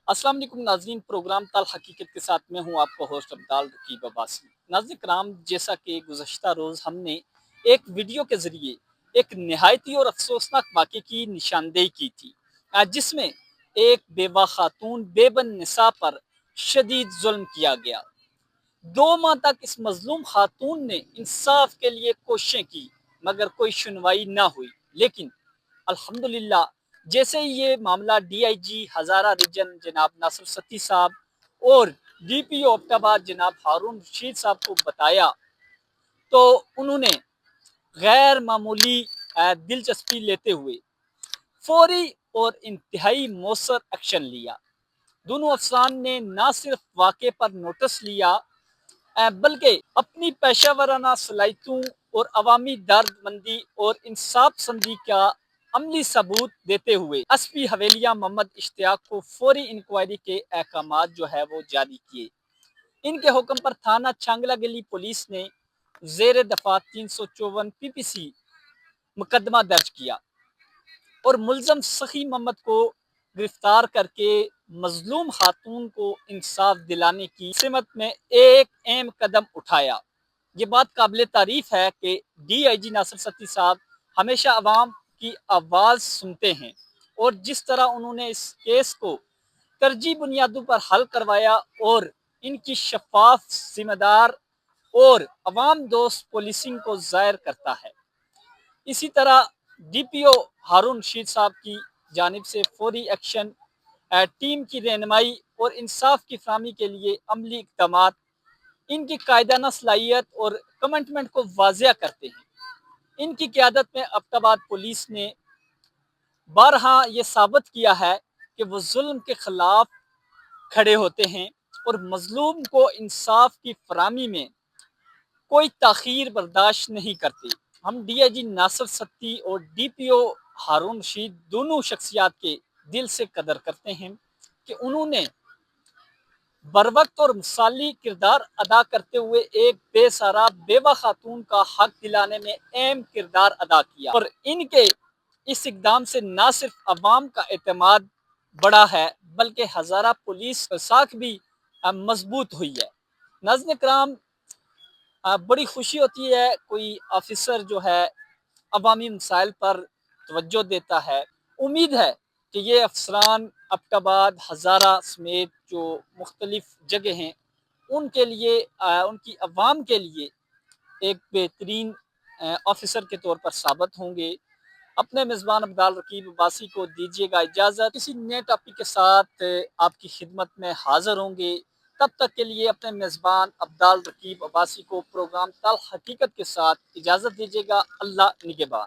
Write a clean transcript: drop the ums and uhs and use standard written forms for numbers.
अस्सलाम वालेकुम नाजरीन, प्रोग्राम तल हकीकत के साथ में हूँ आपका होस्ट अब्दाल रकीब अब्बासी। नाज़रीन कराम, जैसा कि गुज़श्ता रोज़ हमने एक वीडियो के ज़रिए एक नहायती और अफसोसनाक वाक़े की निशानदेही की थी, जिसमें एक बेवा खातून बेबन निसा पर शदीद जुल्म किया गया। 2 माह तक इस मजलूम खातून ने इंसाफ के लिए कोशिशें की, मगर कोई सुनवाई ना हुई। लेकिन अल्हम्दुलिल्लाह, जैसे ही ये मामला डीआईजी हज़ारा रीजन जनाब नासिर सत्ती साहब और डीपीओ अब्टाबाद जनाब हारून रशीद साहब को बताया, तो उन्होंने गैर मामूली दिलचस्पी लेते हुए फौरी और इंतहाई मौसर एक्शन लिया। दोनों अफसरान ने न सिर्फ वाक़े पर नोटिस लिया, बल्कि अपनी पेशेवराना सलाहियतों और अवामी दर्दमंदी और इंसाफ पसंदी का अमली सबूत देते हुए एसपी हवेलिया मोहम्मद इश्तियाक को फौरी इंक्वायरी के अहकामात जो है वो जारी किए। इनके हुक्म पर थाना चांगला गली पुलिस ने जेर दफा 354 पीपीसी मुकदमा दर्ज किया और मुलजम सखी मोहम्मद को गिरफ्तार करके मजलूम खातून को इंसाफ दिलाने की सिमत में एक अहम कदम उठाया। ये बात काबिल तारीफ है कि डीआईजी नासिर सत्ती साहब हमेशा अवाम की आवाज़ सुनते हैं, और जिस तरह उन्होंने इस केस को तरजीह बुनियादों पर हल करवाया और इनकी शफाफ, जिम्मेदार और अवाम दोस्त पुलिसिंग को जाहिर करता है। इसी तरह डीपीओ हारून रशीद साहब की जानिब से फौरी एक्शन, टीम की रहनुमाई और इंसाफ की फराहमी के लिए अमली इक़दाम इनकी कायदाना सलाहियत और कमिटमेंट को वाज़िया करते हैं। इनकी क़यादत में अब्टाबाद पुलिस ने बारहा ये साबित किया है कि वो जुल्म के खिलाफ खड़े होते हैं और मजलूम को इंसाफ की फराहमी में कोई ताख़ीर बर्दाश्त नहीं करते। हम डीआईजी नासिर सत्ती और डीपीओ हारून रशीद दोनों शख्सियात के दिल से कदर करते हैं कि उन्होंने बरवक्त और मिसाली किरदार अदा करते हुए एक बेसहारा बेवा खातून का हक दिलाने में अहम किरदार अदा किया, और इनके इस इकदाम से न सिर्फ अवाम का एतमाद बढ़ा है, बल्कि हज़ारा पुलिस साख भी मजबूत हुई है। नाज़रीन कराम, बड़ी खुशी होती है कोई ऑफिसर जो है अवामी मसाइल पर तवज्जो देता है। उम्मीद है कि ये अफसरान अब्टाबाद, हज़ारा समेत जो मुख्तलिफ जगह हैं, उनके लिए उनकी अवाम के लिए एक बेहतरीन ऑफिसर के तौर पर साबित होंगे। अपने मेज़बान अब्दाल रकीब अब्बासी को दीजिएगा इजाज़त। किसी नए टॉपिक के साथ आपकी खिदमत में हाज़िर होंगे। तब तक के लिए अपने मेज़बान अब्दाल रकीब अब्बासी को प्रोग्राम तल हकीकत के साथ इजाज़त दीजिएगा। अल्लाह निगहबान।